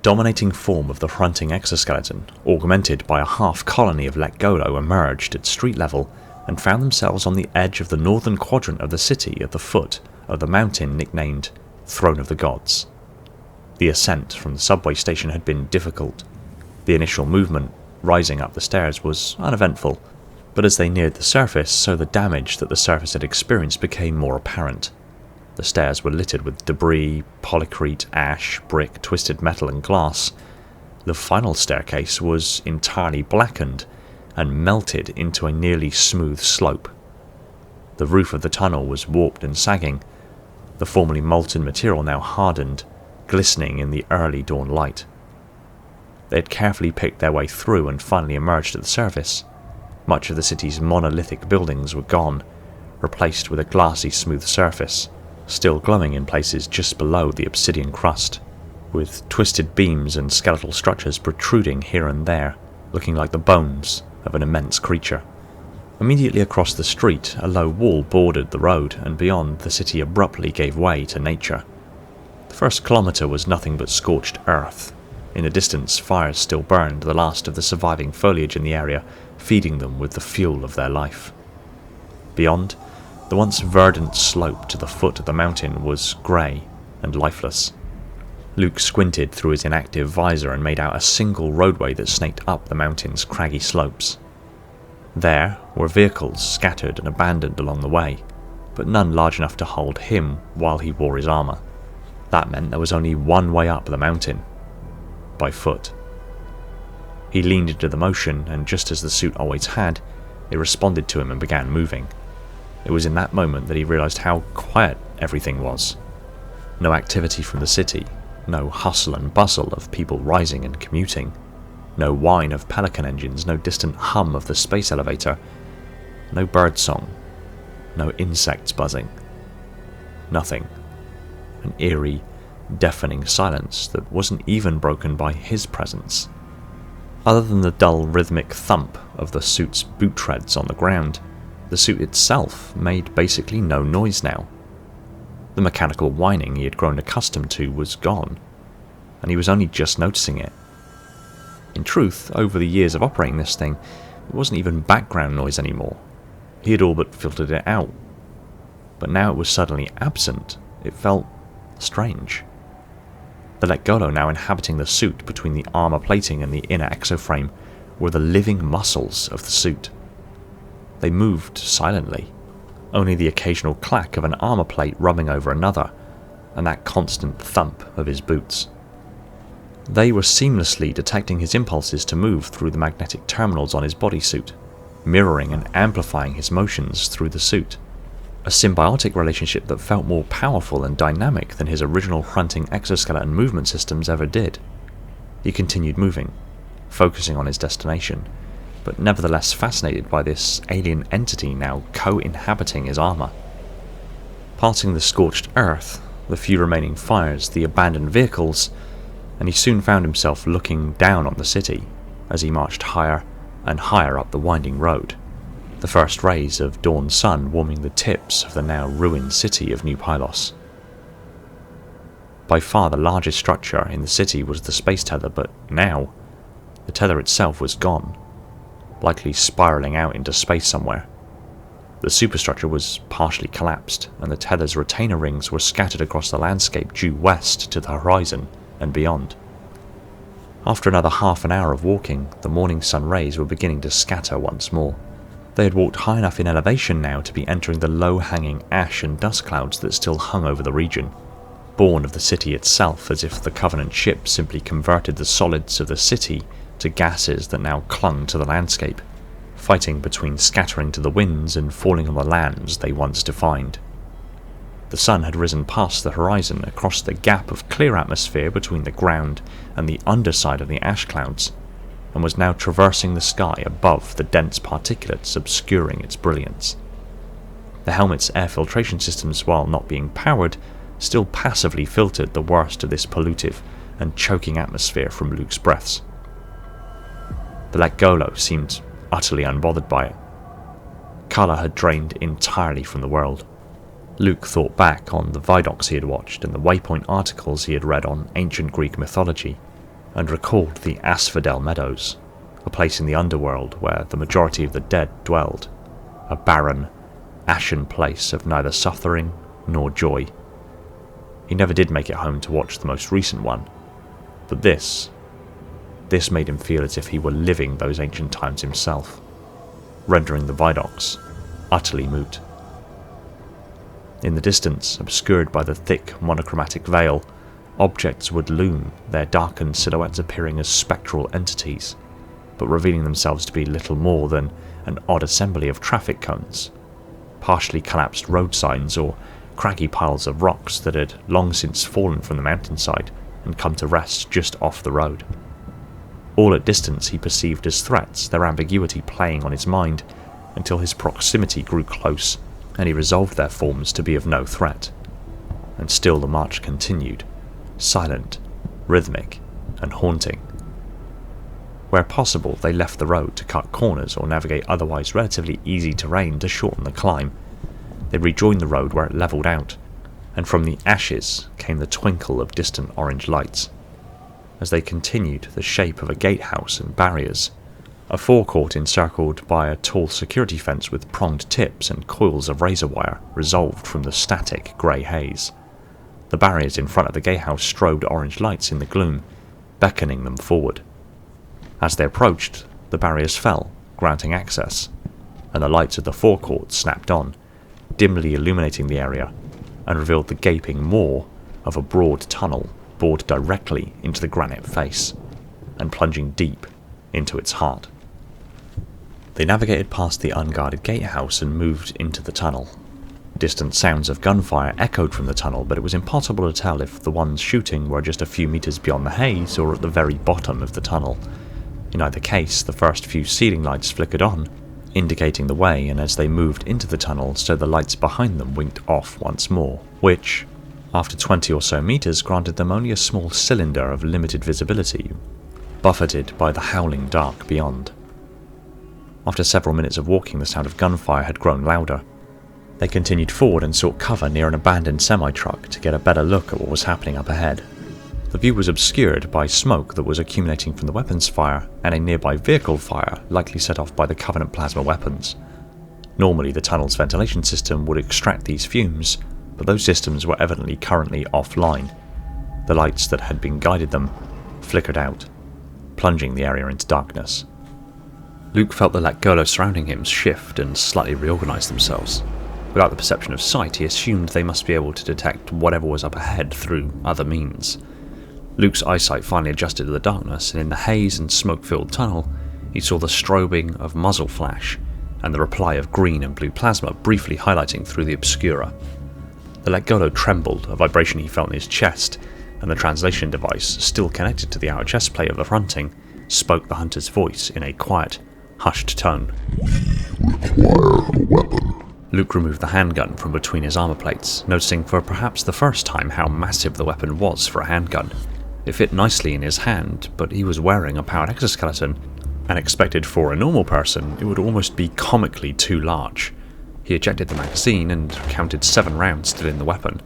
dominating form of the fronting exoskeleton, augmented by a half-colony of Lekgolo, emerged at street level and found themselves on the edge of the northern quadrant of the city at the foot of the mountain nicknamed Throne of the Gods. The ascent from the subway station had been difficult. The initial movement, rising up the stairs, was uneventful, but as they neared the surface, so the damage that the surface had experienced became more apparent. The stairs were littered with debris, polycrete, ash, brick, twisted metal and glass. The final staircase was entirely blackened and melted into a nearly smooth slope. The roof of the tunnel was warped and sagging, the formerly molten material now hardened, glistening in the early dawn light. They had carefully picked their way through and finally emerged at the surface. Much of the city's monolithic buildings were gone, replaced with a glassy smooth surface, still glowing in places just below the obsidian crust, with twisted beams and skeletal structures protruding here and there, looking like the bones of an immense creature. Immediately across the street, a low wall bordered the road, and beyond, the city abruptly gave way to nature. The first kilometre was nothing but scorched earth. In the distance, fires still burned the last of the surviving foliage in the area, feeding them with the fuel of their life. Beyond, the once verdant slope to the foot of the mountain was grey and lifeless. Luke squinted through his inactive visor and made out a single roadway that snaked up the mountain's craggy slopes. There were vehicles scattered and abandoned along the way, but none large enough to hold him while he wore his armour. That meant there was only one way up the mountain: by foot. He leaned into the motion, and just as the suit always had, it responded to him and began moving. It was in that moment that he realised how quiet everything was. No activity from the city, no hustle and bustle of people rising and commuting, no whine of pelican engines, no distant hum of the space elevator, no birdsong, no insects buzzing. Nothing. An eerie, deafening silence that wasn't even broken by his presence. Other than the dull rhythmic thump of the suit's boot treads on the ground, the suit itself made basically no noise now. The mechanical whining he had grown accustomed to was gone, and he was only just noticing it. In truth, over the years of operating this thing, it wasn't even background noise anymore. He had all but filtered it out. But now it was suddenly absent. It felt strange. The Lekgolo now inhabiting the suit between the armour plating and the inner exoframe were the living muscles of the suit. They moved silently, only the occasional clack of an armour plate rubbing over another, and that constant thump of his boots. They were seamlessly detecting his impulses to move through the magnetic terminals on his bodysuit, mirroring and amplifying his motions through the suit. A symbiotic relationship that felt more powerful and dynamic than his original fronting exoskeleton movement systems ever did. He continued moving, focusing on his destination, but nevertheless fascinated by this alien entity now co-inhabiting his armour. Parting the scorched earth, the few remaining fires, the abandoned vehicles, and he soon found himself looking down on the city as he marched higher and higher up the winding road, the first rays of dawn's sun warming the tips of the now ruined city of New Pylos. By far the largest structure in the city was the space tether, but now the tether itself was gone, likely spiralling out into space somewhere. The superstructure was partially collapsed, and the tether's retainer rings were scattered across the landscape due west to the horizon and beyond. After another half an hour of walking, the morning sun rays were beginning to scatter once more. They had walked high enough in elevation now to be entering the low-hanging ash and dust clouds that still hung over the region, born of the city itself, as if the Covenant ship simply converted the solids of the city to gases that now clung to the landscape, fighting between scattering to the winds and falling on the lands they once defined. The sun had risen past the horizon across the gap of clear atmosphere between the ground and the underside of the ash clouds, and was now traversing the sky above the dense particulates obscuring its brilliance. The helmet's air filtration systems, while not being powered, still passively filtered the worst of this pollutive and choking atmosphere from Luke's breaths. The Lekgolo seemed utterly unbothered by it. Colour had drained entirely from the world. Luke thought back on the Vidocs he had watched and the waypoint articles he had read on ancient Greek mythology, and recalled the Asphodel meadows, a place in the Underworld where the majority of the dead dwelled, a barren, ashen place of neither suffering nor joy. He never did make it home to watch the most recent one, but this made him feel as if he were living those ancient times himself, rendering the Vidocs utterly moot. In the distance, obscured by the thick monochromatic veil, objects would loom, their darkened silhouettes appearing as spectral entities, but revealing themselves to be little more than an odd assembly of traffic cones, partially collapsed road signs, or craggy piles of rocks that had long since fallen from the mountainside and come to rest just off the road. All at distance he perceived as threats, their ambiguity playing on his mind, until his proximity grew close, and he resolved their forms to be of no threat. And still the march continued, silent, rhythmic, and haunting. Where possible, they left the road to cut corners or navigate otherwise relatively easy terrain to shorten the climb. They rejoined the road where it levelled out, and from the ashes came the twinkle of distant orange lights. As they continued, the shape of a gatehouse and barriers, a forecourt encircled by a tall security fence with pronged tips and coils of razor wire, resolved from the static grey haze. The barriers in front of the gatehouse strobed orange lights in the gloom, beckoning them forward. As they approached, the barriers fell, granting access, and the lights of the forecourt snapped on, dimly illuminating the area, and revealed the gaping maw of a broad tunnel bored directly into the granite face, and plunging deep into its heart. They navigated past the unguarded gatehouse and moved into the tunnel. Distant sounds of gunfire echoed from the tunnel, but it was impossible to tell if the ones shooting were just a few meters beyond the haze or at the very bottom of the tunnel. In either case, the first few ceiling lights flickered on, indicating the way, and as they moved into the tunnel, so the lights behind them winked off once more, which, after 20 or so meters, granted them only a small cylinder of limited visibility, buffeted by the howling dark beyond. After several minutes of walking, the sound of gunfire had grown louder. They continued forward and sought cover near an abandoned semi-truck to get a better look at what was happening up ahead. The view was obscured by smoke that was accumulating from the weapons fire and a nearby vehicle fire likely set off by the Covenant plasma weapons. Normally the tunnel's ventilation system would extract these fumes, but those systems were evidently currently offline. The lights that had been guided them flickered out, plunging the area into darkness. Luke felt the Lekgolo surrounding him shift and slightly reorganize themselves. Without the perception of sight, he assumed they must be able to detect whatever was up ahead through other means. Luke's eyesight finally adjusted to the darkness, and in the haze and smoke-filled tunnel, he saw the strobing of muzzle flash and the reply of green and blue plasma briefly highlighting through the obscura. The Lekgolo trembled, a vibration he felt in his chest, and the translation device, still connected to the outer chest plate of the fronting, spoke the hunter's voice in a quiet, hushed tone. Require a weapon. Luke removed the handgun from between his armor plates, noticing for perhaps the first time how massive the weapon was for a handgun. It fit nicely in his hand, but he was wearing a powered exoskeleton, and expected for a normal person it would almost be comically too large. He ejected the magazine and counted 7 rounds still in the weapon.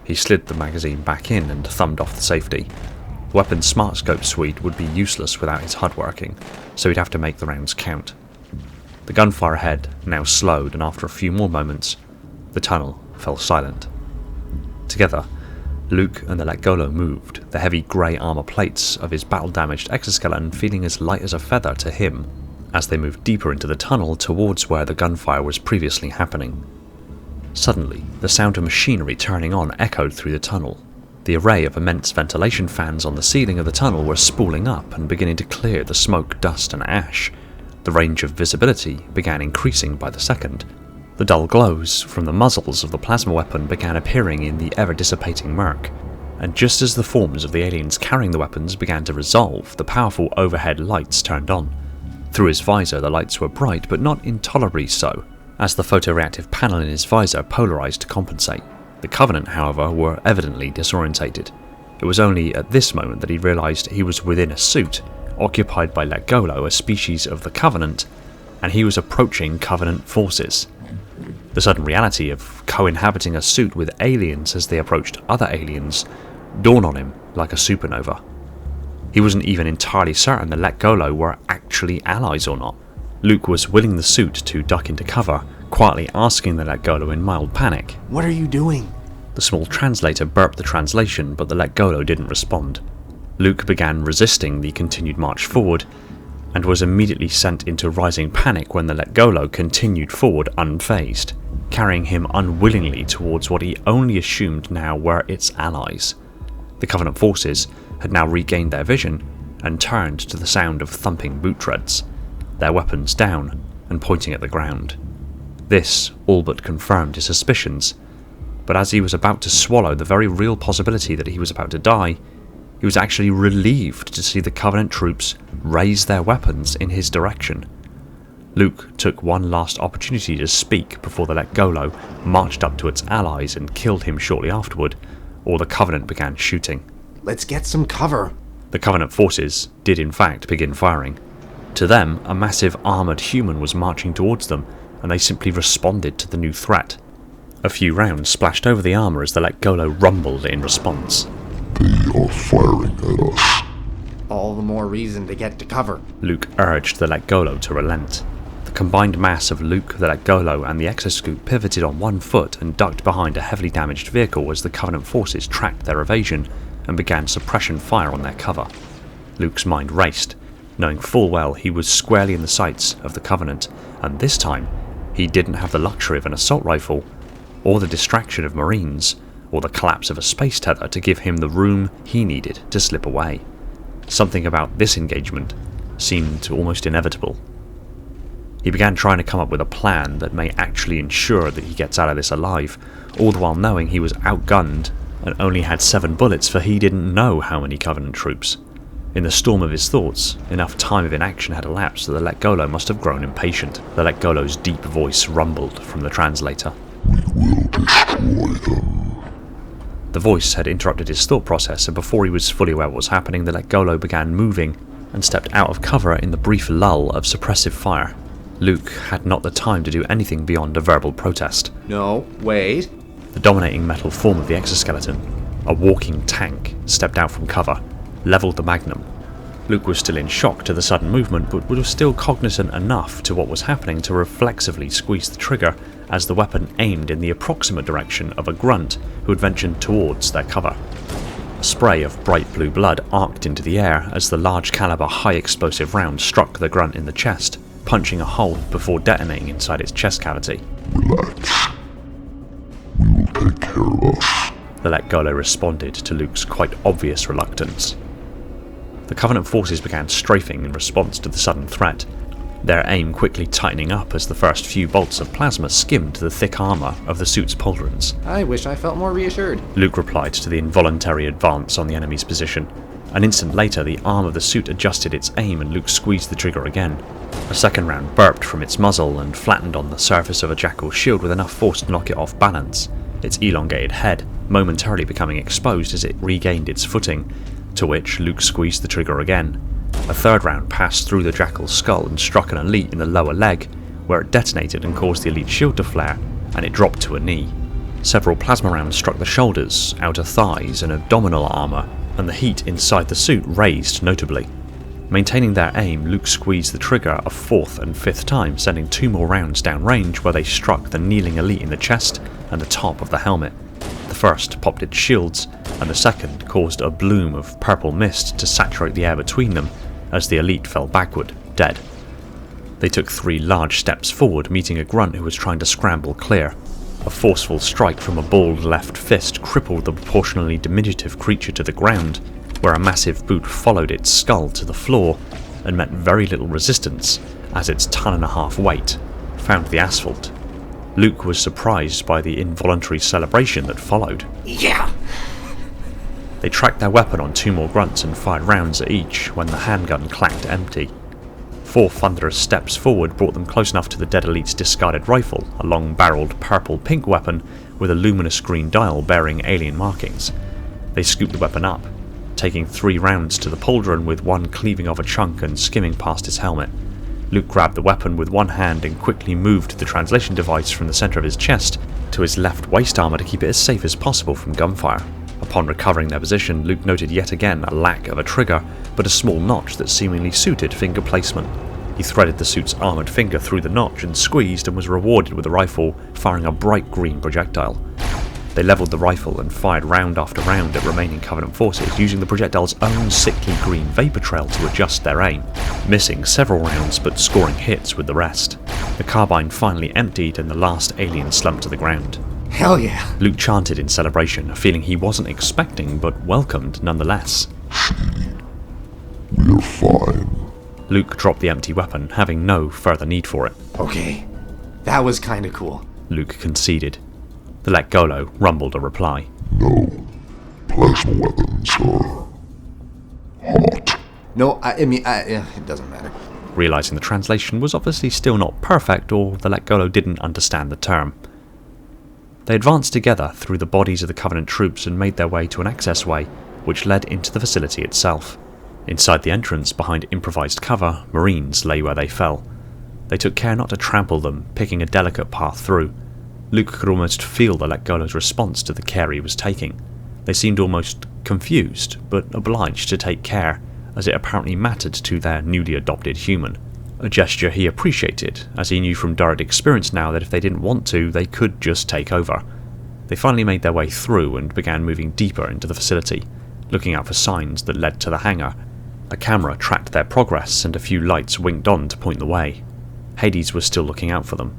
He slid the magazine back in and thumbed off the safety. The weapon's smart scope suite would be useless without his HUD working, so he'd have to make the rounds count. The gunfire ahead now slowed, and after a few more moments, the tunnel fell silent. Together, Luke and the Lekgolo moved, the heavy grey armour plates of his battle-damaged exoskeleton feeling as light as a feather to him, as they moved deeper into the tunnel towards where the gunfire was previously happening. Suddenly, the sound of machinery turning on echoed through the tunnel. The array of immense ventilation fans on the ceiling of the tunnel were spooling up and beginning to clear the smoke, dust and ash. The range of visibility began increasing by the second. The dull glows from the muzzles of the plasma weapon began appearing in the ever-dissipating murk, and just as the forms of the aliens carrying the weapons began to resolve, the powerful overhead lights turned on. Through his visor the lights were bright, but not intolerably so, as the photoreactive panel in his visor polarized to compensate. The Covenant, however, were evidently disorientated. It was only at this moment that he realized he was within a suit, occupied by Lekgolo, a species of the Covenant, and he was approaching Covenant forces. The sudden reality of co-inhabiting a suit with aliens as they approached other aliens dawned on him like a supernova. He wasn't even entirely certain the Lekgolo were actually allies or not. Luke was willing the suit to duck into cover, quietly asking the Lekgolo in mild panic. What are you doing? The small translator burped the translation, but the Lekgolo didn't respond. Luke began resisting the continued march forward, and was immediately sent into rising panic when the Lekgolo continued forward unfazed, carrying him unwillingly towards what he only assumed now were its allies. The Covenant forces had now regained their vision and turned to the sound of thumping boot treads, their weapons down and pointing at the ground. This all but confirmed his suspicions, but as he was about to swallow the very real possibility that he was about to die, he was actually relieved to see the Covenant troops raise their weapons in his direction. Luke took one last opportunity to speak before the Lekgolo marched up to its allies and killed him shortly afterward, or the Covenant began shooting. Let's get some cover. The Covenant forces did in fact begin firing. To them, a massive armoured human was marching towards them, and they simply responded to the new threat. A few rounds splashed over the armour as the Lekgolo rumbled in response. They are firing at us. All the more reason to get to cover. Luke urged the Lekgolo to relent. The combined mass of Luke, the Lekgolo, and the exoscoop pivoted on one foot and ducked behind a heavily damaged vehicle as the Covenant forces tracked their evasion and began suppression fire on their cover. Luke's mind raced, knowing full well he was squarely in the sights of the Covenant, and this time he didn't have the luxury of an assault rifle, or the distraction of Marines, or the collapse of a space tether to give him the room he needed to slip away. Something about this engagement seemed almost inevitable. He began trying to come up with a plan that may actually ensure that he gets out of this alive, all the while knowing he was outgunned and only had 7 bullets, for he didn't know how many Covenant troops. In the storm of his thoughts, enough time of inaction had elapsed that the Lekgolo must have grown impatient. The Lekgolo's deep voice rumbled from the translator. We will destroy them. The voice had interrupted his thought process, and before he was fully aware of what was happening, the Lekgolo began moving and stepped out of cover in the brief lull of suppressive fire. Luke had not the time to do anything beyond a verbal protest. No, wait. The dominating metal form of the exoskeleton, a walking tank, stepped out from cover, levelled the magnum. Luke was still in shock to the sudden movement, but was still cognizant enough to what was happening to reflexively squeeze the trigger as the weapon aimed in the approximate direction of a grunt who had ventured towards their cover. A spray of bright blue blood arced into the air as the large caliber high explosive round struck the grunt in the chest, punching a hole before detonating inside its chest cavity. Relax. We will take care of us. The Lekgolo responded to Luke's quite obvious reluctance. The Covenant forces began strafing in response to the sudden threat, their aim quickly tightening up as the first few bolts of plasma skimmed the thick armour of the suit's pauldrons. I wish I felt more reassured. Luke replied to the involuntary advance on the enemy's position. An instant later, the arm of the suit adjusted its aim and Luke squeezed the trigger again. A second round burped from its muzzle and flattened on the surface of a jackal's shield with enough force to knock it off balance, its elongated head momentarily becoming exposed as it regained its footing, to which Luke squeezed the trigger again. A third round passed through the jackal's skull and struck an elite in the lower leg, where it detonated and caused the elite's shield to flare, and it dropped to a knee. Several plasma rounds struck the shoulders, outer thighs, and abdominal armour, and the heat inside the suit raised notably. Maintaining their aim, Luke squeezed the trigger a fourth and fifth time, sending 2 more rounds downrange where they struck the kneeling elite in the chest and the top of the helmet. The first popped its shields, and the second caused a bloom of purple mist to saturate the air between them as the elite fell backward, dead. They took 3 large steps forward, meeting a grunt who was trying to scramble clear. A forceful strike from a balled left fist crippled the proportionally diminutive creature to the ground, where a massive boot followed its skull to the floor and met very little resistance as its 1.5 ton weight found the asphalt. Luke was surprised by the involuntary celebration that followed. Yeah! They tracked their weapon on 2 more grunts and fired rounds at each when the handgun clanked empty. 4 thunderous steps forward brought them close enough to the dead elite's discarded rifle, a long-barreled purple-pink weapon with a luminous green dial bearing alien markings. They scooped the weapon up, taking 3 rounds to the pauldron with one cleaving off a chunk and skimming past his helmet. Luke grabbed the weapon with one hand and quickly moved the translation device from the centre of his chest to his left waist armour to keep it as safe as possible from gunfire. Upon recovering their position, Luke noted yet again a lack of a trigger, but a small notch that seemingly suited finger placement. He threaded the suit's armoured finger through the notch and squeezed, and was rewarded with a rifle firing a bright green projectile. They levelled the rifle and fired round after round at remaining Covenant forces, using the projectile's own sickly green vapour trail to adjust their aim, missing several rounds but scoring hits with the rest. The carbine finally emptied and the last alien slumped to the ground. Hell yeah. Luke chanted in celebration, a feeling he wasn't expecting but welcomed nonetheless. We're fine. Luke dropped the empty weapon, having no further need for it. Okay. That was kinda cool. Luke conceded. The Lekgolo rumbled a reply. No. Plasma weapons are hot. No, I mean, it doesn't matter. Realising the translation was obviously still not perfect, or the Lekgolo didn't understand the term. They advanced together through the bodies of the Covenant troops and made their way to an access way, which led into the facility itself. Inside the entrance, behind improvised cover, Marines lay where they fell. They took care not to trample them, picking a delicate path through. Luke could almost feel the Lekgolo's response to the care he was taking. They seemed almost confused, but obliged to take care, as it apparently mattered to their newly adopted human. A gesture he appreciated, as he knew from direct experience now that if they didn't want to, they could just take over. They finally made their way through and began moving deeper into the facility, looking out for signs that led to the hangar. A camera tracked their progress and a few lights winked on to point the way. Hades was still looking out for them.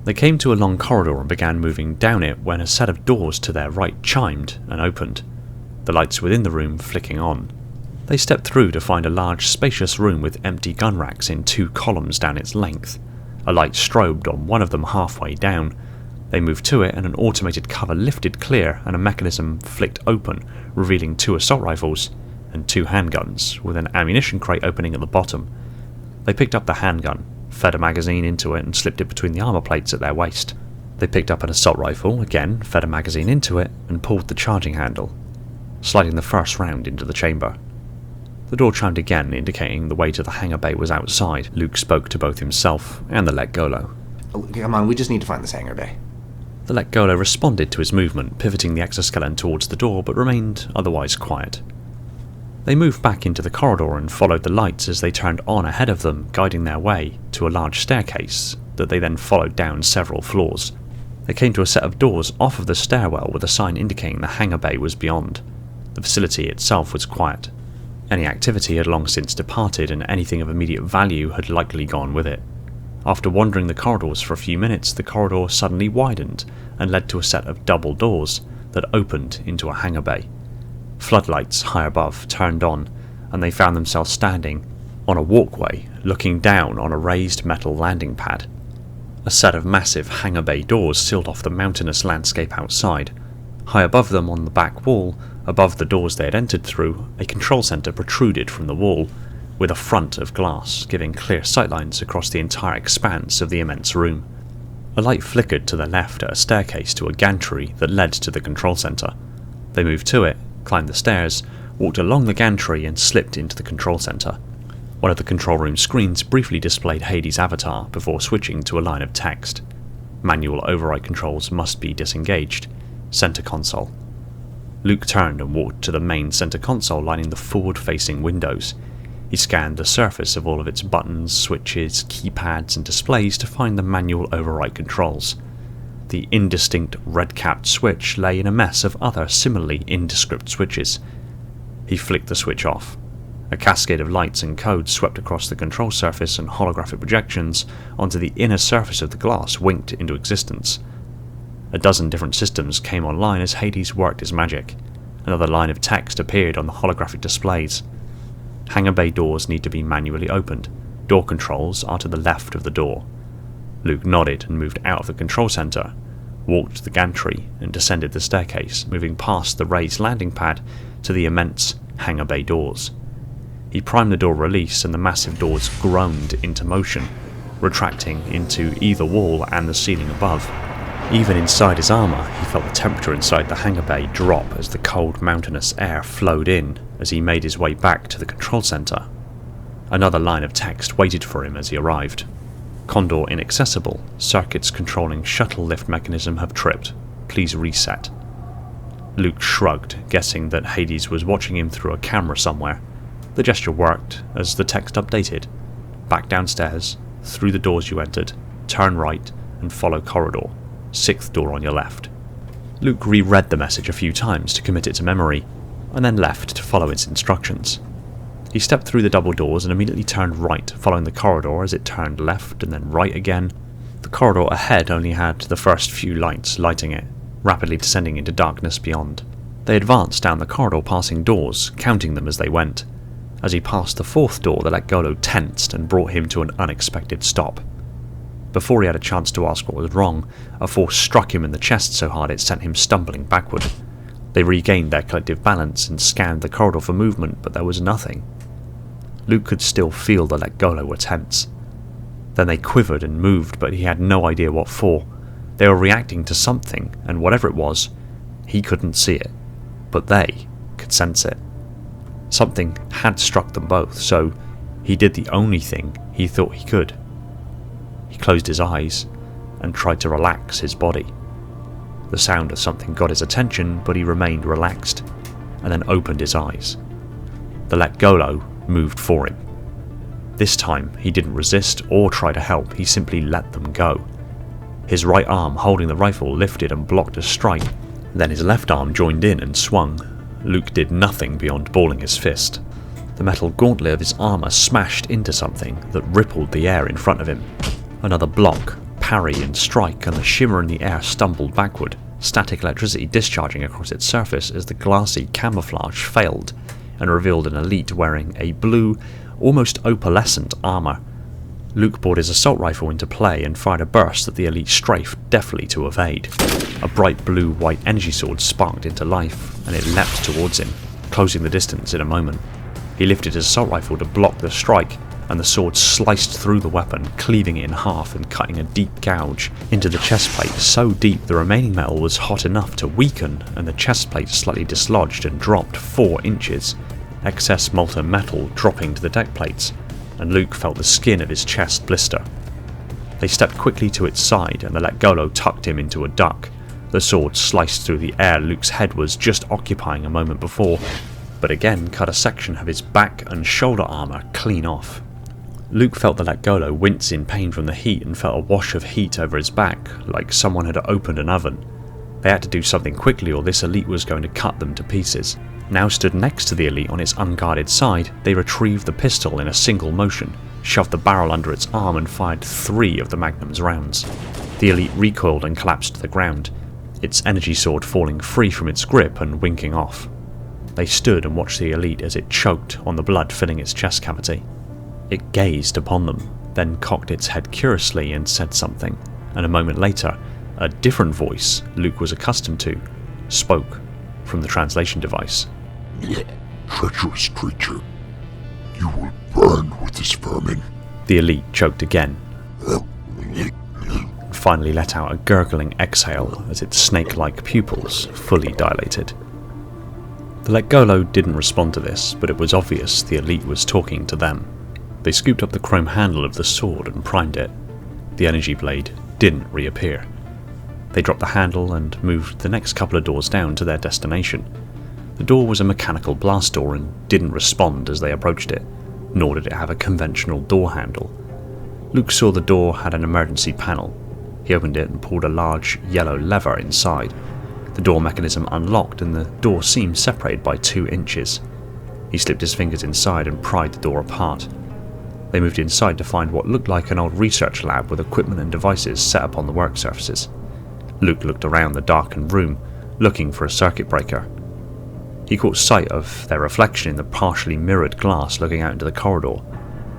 They came to a long corridor and began moving down it when a set of doors to their right chimed and opened, the lights within the room flicking on. They stepped through to find a large, spacious room with empty gun racks in 2 columns down its length. A light strobed on one of them halfway down. They moved to it and an automated cover lifted clear and a mechanism flicked open, revealing 2 assault rifles and 2 handguns, with an ammunition crate opening at the bottom. They picked up the handgun, fed a magazine into it and slipped it between the armour plates at their waist. They picked up an assault rifle, again fed a magazine into it and pulled the charging handle, sliding the first round into the chamber. The door chimed again, indicating the way to the hangar bay was outside. Luke spoke to both himself and the Lekgolo. Come on, we just need to find this hangar bay. The Lekgolo responded to his movement, pivoting the exoskeleton towards the door, but remained otherwise quiet. They moved back into the corridor and followed the lights as they turned on ahead of them, guiding their way to a large staircase that they then followed down several floors. They came to a set of doors off of the stairwell with a sign indicating the hangar bay was beyond. The facility itself was quiet. Any activity had long since departed, and anything of immediate value had likely gone with it. After wandering the corridors for a few minutes, the corridor suddenly widened and led to a set of double doors that opened into a hangar bay. Floodlights high above turned on, and they found themselves standing on a walkway looking down on a raised metal landing pad. A set of massive hangar bay doors sealed off the mountainous landscape outside. High above them on the back wall, above the doors they had entered through, a control centre protruded from the wall, with a front of glass giving clear sightlines across the entire expanse of the immense room. A light flickered to the left at a staircase to a gantry that led to the control centre. They moved to it, climbed the stairs, walked along the gantry and slipped into the control centre. One of the control room screens briefly displayed Hades' avatar before switching to a line of text. Manual override controls must be disengaged. Centre console. Luke turned and walked to the main centre console lining the forward-facing windows. He scanned the surface of all of its buttons, switches, keypads and displays to find the manual override controls. The indistinct red-capped switch lay in a mess of other similarly indescript switches. He flicked the switch off. A cascade of lights and codes swept across the control surface, and holographic projections onto the inner surface of the glass winked into existence. A dozen different systems came online as Hades worked his magic. Another line of text appeared on the holographic displays. Hangar bay doors need to be manually opened. Door controls are to the left of the door. Luke nodded and moved out of the control centre, walked the gantry and descended the staircase, moving past the raised landing pad to the immense hangar bay doors. He primed the door release and the massive doors groaned into motion, retracting into either wall and the ceiling above. Even inside his armour, he felt the temperature inside the hangar bay drop as the cold mountainous air flowed in as he made his way back to the control centre. Another line of text waited for him as he arrived. Condor inaccessible. Circuits controlling shuttle lift mechanism have tripped. Please reset. Luke shrugged, guessing that Hades was watching him through a camera somewhere. The gesture worked, as the text updated. Back downstairs, through the doors you entered, turn right, and follow corridor. 6th door on your left. Luke reread the message a few times to commit it to memory, and then left to follow its instructions. He stepped through the double doors and immediately turned right, following the corridor as it turned left and then right again. The corridor ahead only had the first few lights lighting it, rapidly descending into darkness beyond. They advanced down the corridor, passing doors, counting them as they went. As he passed the 4th door, the Lekgolo tensed and brought him to an unexpected stop. Before he had a chance to ask what was wrong, a force struck him in the chest so hard it sent him stumbling backward. They regained their collective balance and scanned the corridor for movement, but there was nothing. Luke could still feel the Lekgolo were tense. Then they quivered and moved, but he had no idea what for. They were reacting to something, and whatever it was, he couldn't see it, but they could sense it. Something had struck them both, so he did the only thing he thought he could. He closed his eyes and tried to relax his body. The sound of something got his attention, but he remained relaxed, and then opened his eyes. The Lekgolo moved for him. This time, he didn't resist or try to help, he simply let them go. His right arm holding the rifle lifted and blocked a strike, then his left arm joined in and swung. Luke did nothing beyond balling his fist. The metal gauntlet of his armour smashed into something that rippled the air in front of him. Another block, parry and strike, and the shimmer in the air stumbled backward, static electricity discharging across its surface as the glassy camouflage failed and revealed an elite wearing a blue, almost opalescent armour. Luke brought his assault rifle into play and fired a burst that the elite strafed deftly to evade. A bright blue-white energy sword sparked into life, and it leapt towards him, closing the distance in a moment. He lifted his assault rifle to block the strike, and the sword sliced through the weapon, cleaving it in half and cutting a deep gouge into the chest plate, so deep the remaining metal was hot enough to weaken, and the chest plate slightly dislodged and dropped 4 inches, excess molten metal dropping to the deck plates, and Luke felt the skin of his chest blister. They stepped quickly to its side, and the Lekgolo tucked him into a duck. The sword sliced through the air Luke's head was just occupying a moment before, but again cut a section of his back and shoulder armour clean off. Luke felt the Lekgolo wince in pain from the heat and felt a wash of heat over his back, like someone had opened an oven. They had to do something quickly or this elite was going to cut them to pieces. Now stood next to the elite on its unguarded side, they retrieved the pistol in a single motion, shoved the barrel under its arm and fired 3 of the Magnum's rounds. The elite recoiled and collapsed to the ground, its energy sword falling free from its grip and winking off. They stood and watched the elite as it choked on the blood filling its chest cavity. It gazed upon them, then cocked its head curiously and said something, and a moment later, a different voice Luke was accustomed to spoke from the translation device. Treacherous creature, you will burn with this vermin. The elite choked again, and finally let out a gurgling exhale as its snake-like pupils fully dilated. The Lekgolo didn't respond to this, but it was obvious the elite was talking to them. They scooped up the chrome handle of the sword and primed it. The energy blade didn't reappear. They dropped the handle and moved the next couple of doors down to their destination. The door was a mechanical blast door and didn't respond as they approached it, nor did it have a conventional door handle. Luke saw the door had an emergency panel. He opened it and pulled a large yellow lever inside. The door mechanism unlocked and the door seemed separated by 2 inches. He slipped his fingers inside and pried the door apart. They moved inside to find what looked like an old research lab with equipment and devices set up on the work surfaces. Luke looked around the darkened room, looking for a circuit breaker. He caught sight of their reflection in the partially mirrored glass looking out into the corridor.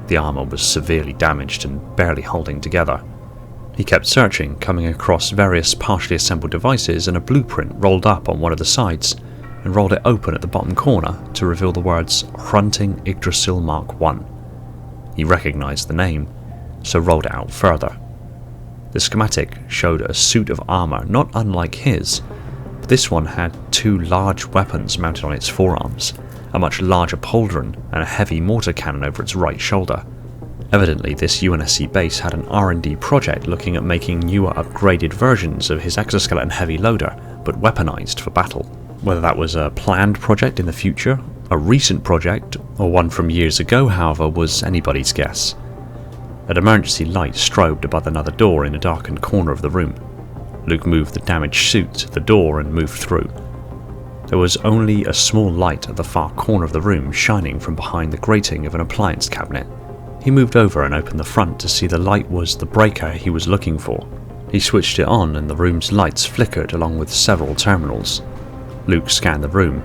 The armour was severely damaged and barely holding together. He kept searching, coming across various partially assembled devices and a blueprint rolled up on one of the sides, and rolled it open at the bottom corner to reveal the words Hrunting Yggdrasil Mark I. He recognised the name, so rolled it out further. The schematic showed a suit of armour not unlike his, but this one had 2 large weapons mounted on its forearms, a much larger pauldron and a heavy mortar cannon over its right shoulder. Evidently this UNSC base had an R&D project looking at making newer upgraded versions of his exoskeleton heavy loader, but weaponised for battle. Whether that was a planned project in the future, a recent project, or one from years ago, however, was anybody's guess. An emergency light strobed above another door in a darkened corner of the room. Luke moved the damaged suit to the door and moved through. There was only a small light at the far corner of the room shining from behind the grating of an appliance cabinet. He moved over and opened the front to see the light was the breaker he was looking for. He switched it on and the room's lights flickered along with several terminals. Luke scanned the room.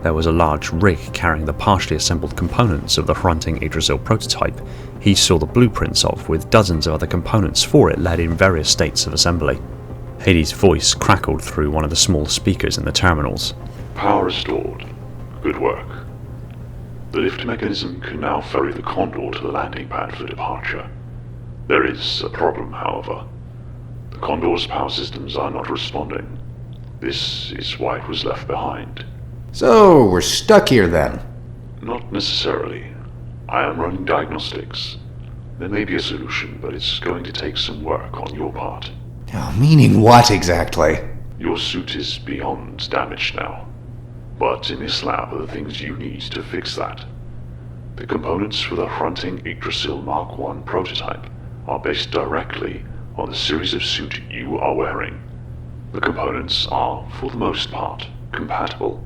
There was a large rig carrying the partially assembled components of the fronting Yggdrasil prototype he saw the blueprints of, with dozens of other components for it laid in various states of assembly. Hades' voice crackled through one of the small speakers in the terminals. Power restored. Good work. The lift mechanism can now ferry the Condor to the landing pad for departure. There is a problem, however. The Condor's power systems are not responding. This is why it was left behind. So, we're stuck here then. Not necessarily. I am running diagnostics. There may be a solution, but it's going to take some work on your part. Oh, meaning what exactly? Your suit is beyond damaged now. But in this lab are the things you need to fix that. The components for the fronting Yggdrasil Mark I prototype are based directly on the series of suit you are wearing. The components are, for the most part, compatible,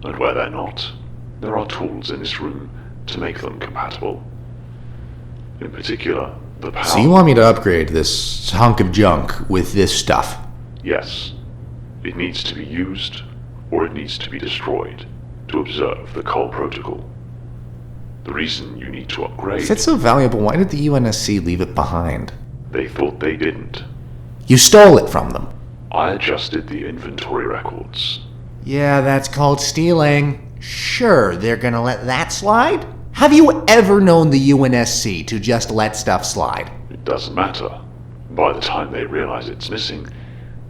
and where they're not, there are tools in this room to make them compatible. In particular, the power... So you want me to upgrade this hunk of junk with this stuff? Yes. It needs to be used, or it needs to be destroyed, to observe the Cull Protocol. The reason you need to upgrade... If it's so valuable, why did the UNSC leave it behind? They thought they didn't. You stole it from them. I adjusted the inventory records. Yeah, that's called stealing. Sure, they're gonna let that slide? Have you ever known the UNSC to just let stuff slide? It doesn't matter. By the time they realize it's missing,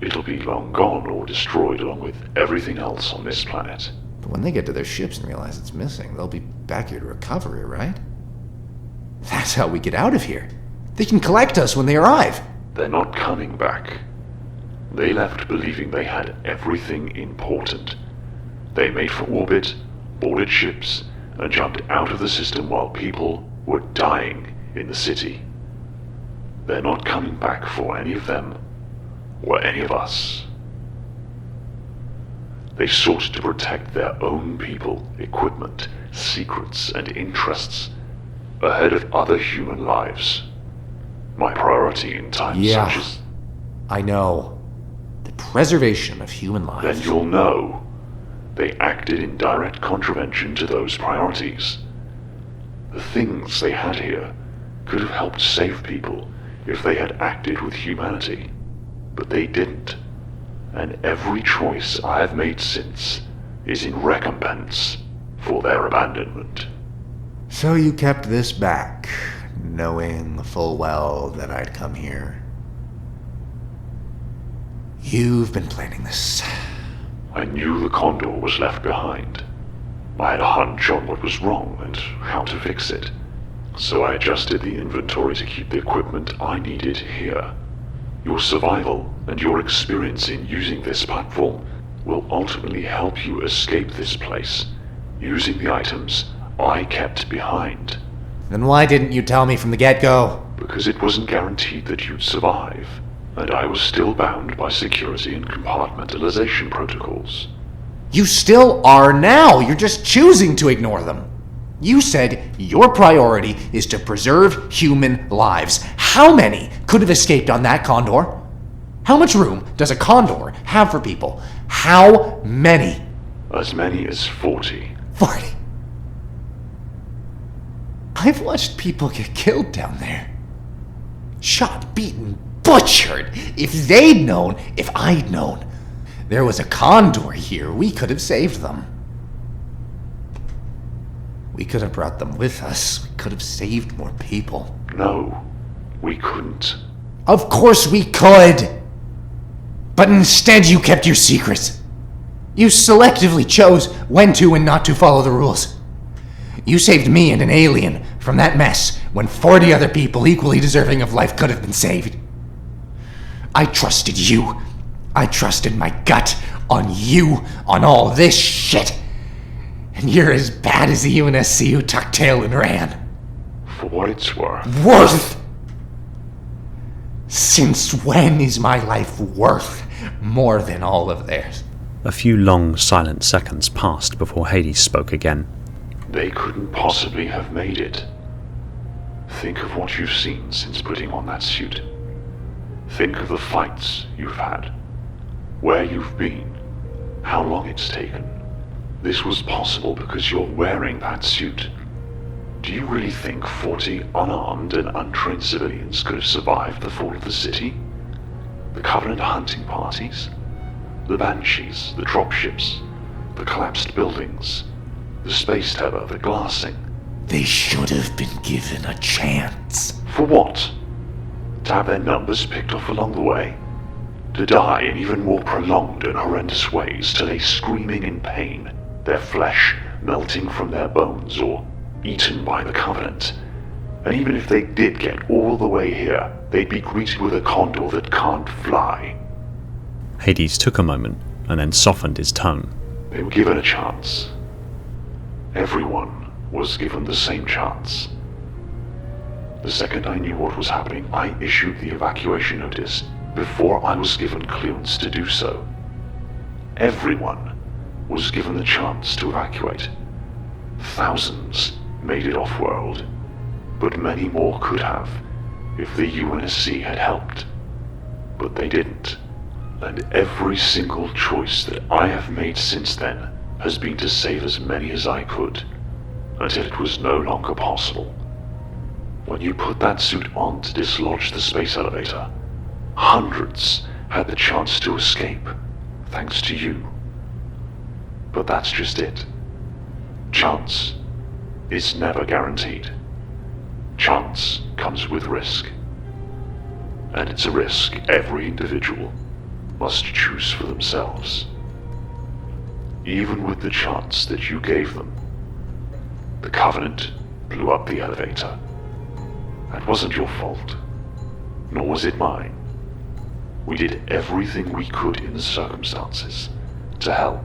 it'll be long gone or destroyed along with everything else on this planet. But when they get to their ships and realize it's missing, they'll be back here to recover it, right? That's how we get out of here. They can collect us when they arrive. They're not coming back. They left believing they had everything important. They made for orbit, boarded ships, and jumped out of the system while people were dying in the city. They're not coming back for any of them, or any of us. They sought to protect their own people, equipment, secrets, and interests ahead of other human lives. My priority in times such as... I know. The preservation of human life. Then you'll know. They acted in direct contravention to those priorities. The things they had here could have helped save people if they had acted with humanity. But they didn't. And every choice I have made since is in recompense for their abandonment. So you kept this back, knowing full well that I'd come here. You've been planning this. I knew the Condor was left behind. I had a hunch on what was wrong and how to fix it. So I adjusted the inventory to keep the equipment I needed here. Your survival and your experience in using this platform will ultimately help you escape this place, using the items I kept behind. Then why didn't you tell me from the get-go? Because it wasn't guaranteed that you'd survive, and I was still bound by security and compartmentalization protocols. You still are now. You're just choosing to ignore them. You said your priority is to preserve human lives. How many could have escaped on that Condor? How much room does a Condor have for people? How many? As many as 40. 40. I've watched people get killed down there. Shot, beaten, butchered. If they'd known, if I'd known, there was a Condor here, we could have saved them. We could have brought them with us. We could have saved more people. No, we couldn't. Of course we could! But instead you kept your secrets. You selectively chose when to and not to follow the rules. You saved me and an alien from that mess when 40 other people equally deserving of life could have been saved. I trusted you. I trusted my gut on you, on all this shit. And you're as bad as the UNSC who tucked tail and ran. For what it's worth. Worth? Since when is my life worth more than all of theirs? A few long, silent seconds passed before Hades spoke again. They couldn't possibly have made it. Think of what you've seen since putting on that suit. Think of the fights you've had, where you've been, how long it's taken. This was possible because you're wearing that suit. Do you really think 40 unarmed and untrained civilians could have survived the fall of the city? The Covenant hunting parties? The Banshees, the dropships, the collapsed buildings, the space tether, the glassing. They should have been given a chance. For what? To have their numbers picked off along the way? To die in even more prolonged and horrendous ways, to lay screaming in pain, their flesh melting from their bones or eaten by the Covenant. And even if they did get all the way here, they'd be greeted with a condor that can't fly. Hades took a moment and then softened his tone. They were given a chance. Everyone was given the same chance. The second I knew what was happening, I issued the evacuation notice before I was given clearance to do so. Everyone was given the chance to evacuate. Thousands made it off-world, but many more could have if the UNSC had helped. But they didn't, and every single choice that I have made since then has been to save as many as I could, until it was no longer possible. When you put that suit on to dislodge the space elevator, hundreds had the chance to escape, thanks to you. But that's just it. Chance is never guaranteed. Chance comes with risk. And it's a risk every individual must choose for themselves. Even with the chance that you gave them, the Covenant blew up the elevator. That wasn't your fault, nor was it mine. We did everything we could in the circumstances to help,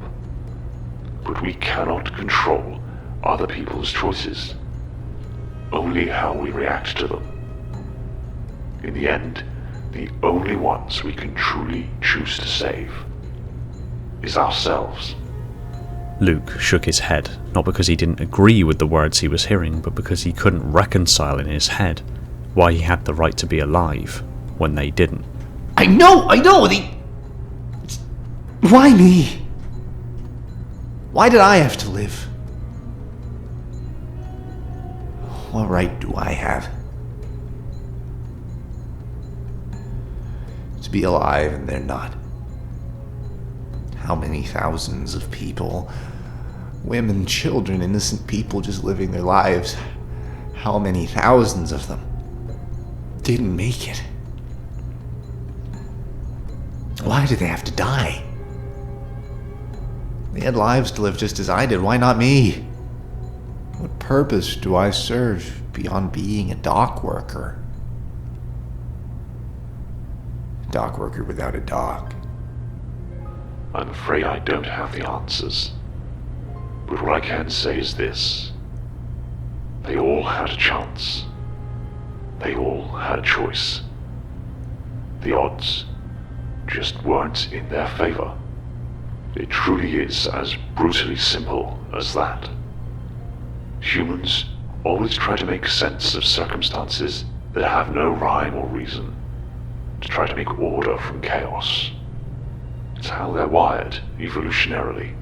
but we cannot control other people's choices, only how we react to them. In the end, the only ones we can truly choose to save is ourselves. Luke shook his head, not because he didn't agree with the words he was hearing, but because he couldn't reconcile in his head why he had the right to be alive when they didn't. I know! Why me? Why did I have to live? What right do I have to be alive and they're not? How many thousands of people, women, children, innocent people just living their lives, how many thousands of them didn't make it? Why did they have to die? They had lives to live just as I did. Why not me? What purpose do I serve beyond being a dock worker? A dock worker without a dock. I'm afraid I don't have the answers. But what I can say is this. They all had a chance. They all had a choice. The odds just weren't in their favor. It truly is as brutally simple as that. Humans always try to make sense of circumstances that have no rhyme or reason, to try to make order from chaos. It's how they're wired, evolutionarily.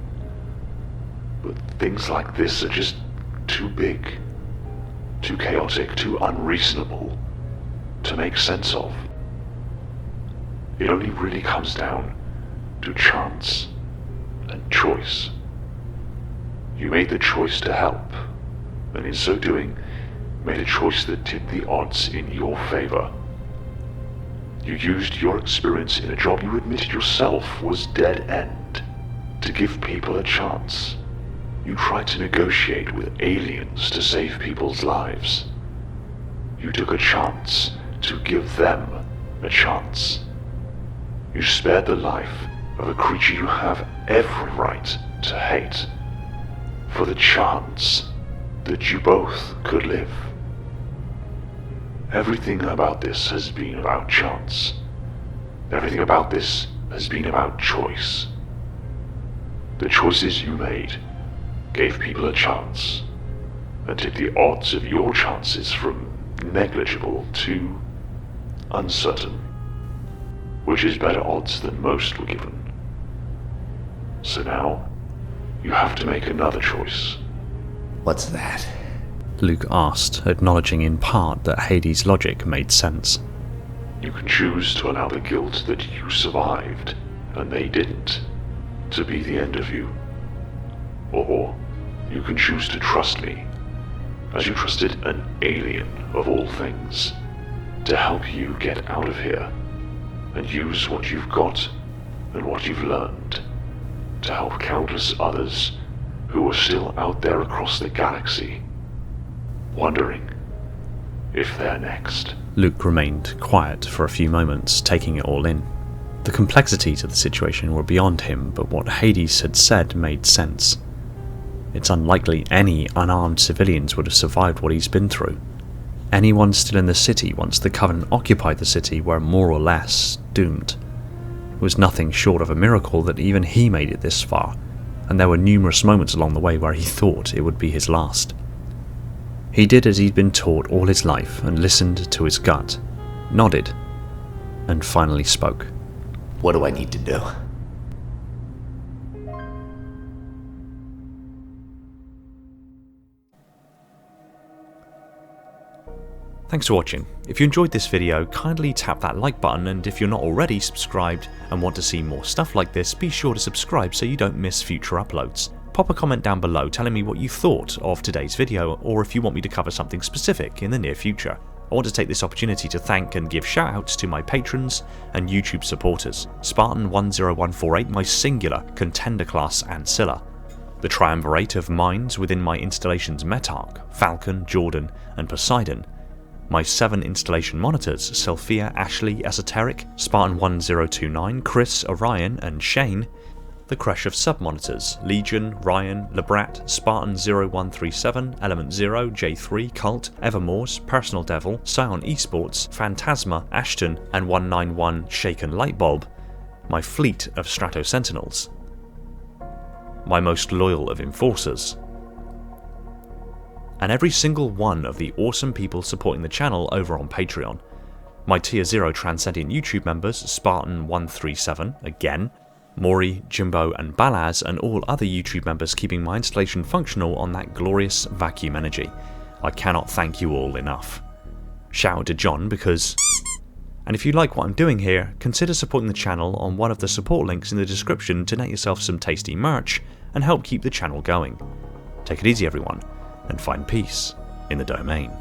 But things like this are just too big, too chaotic, too unreasonable to make sense of. It only really comes down to chance and choice. You made the choice to help, and in so doing, made a choice that tipped the odds in your favor. You used your experience in a job you admitted yourself was dead end to give people a chance. You tried to negotiate with aliens to save people's lives. You took a chance to give them a chance. You spared the life of a creature you have every right to hate, for the chance that you both could live. Everything about this has been about chance. Everything about this has been about choice. The choices you made gave people a chance, and tipped the odds of your chances from negligible to uncertain, which is better odds than most were given. So now, you have to make another choice. What's that? Luke asked, acknowledging in part that Hades' logic made sense. You can choose to allow the guilt that you survived, and they didn't, to be the end of you. Or you can choose to trust me, as you trusted an alien of all things, to help you get out of here, and use what you've got and what you've learned to help countless others who are still out there across the galaxy, wondering if they're next. Luke remained quiet for a few moments, taking it all in. The complexities of the situation were beyond him, but what Hades had said made sense. It's unlikely any unarmed civilians would have survived what he's been through. Anyone still in the city once the Covenant occupied the city were more or less doomed. It was nothing short of a miracle that even he made it this far, and there were numerous moments along the way where he thought it would be his last. He did as he'd been taught all his life and listened to his gut, nodded, and finally spoke. What do I need to do? Thanks for watching. If you enjoyed this video, kindly tap that like button, and if you're not already subscribed and want to see more stuff like this, be sure to subscribe so you don't miss future uploads. Pop a comment down below telling me what you thought of today's video, or if you want me to cover something specific in the near future. I want to take this opportunity to thank and give shoutouts to my patrons and YouTube supporters: Spartan10148, my singular contender class Ancilla, the triumvirate of minds within my installations Metarch, Falcon, Jordan and Poseidon, my 7 installation monitors Sophia, Ashley, Esoteric, Spartan1029, Chris, Orion and Shane, the crush of sub-monitors Legion, Ryan, Lebrat, Spartan0137, Element 0, J3, Cult, Evermore's, Personal Devil, Scion Esports, Phantasma, Ashton and 191 Shaken Lightbulb, my fleet of Strato Sentinels, my most loyal of Enforcers, and every single one of the awesome people supporting the channel over on Patreon. My Tier 0 Transcendent YouTube members Spartan137, again, Maury, Jimbo and Balaz, and all other YouTube members keeping my installation functional on that glorious vacuum energy. I cannot thank you all enough. Shout out to John because... And if you like what I'm doing here, consider supporting the channel on one of the support links in the description to net yourself some tasty merch and help keep the channel going. Take it easy everyone, and find peace in the domain.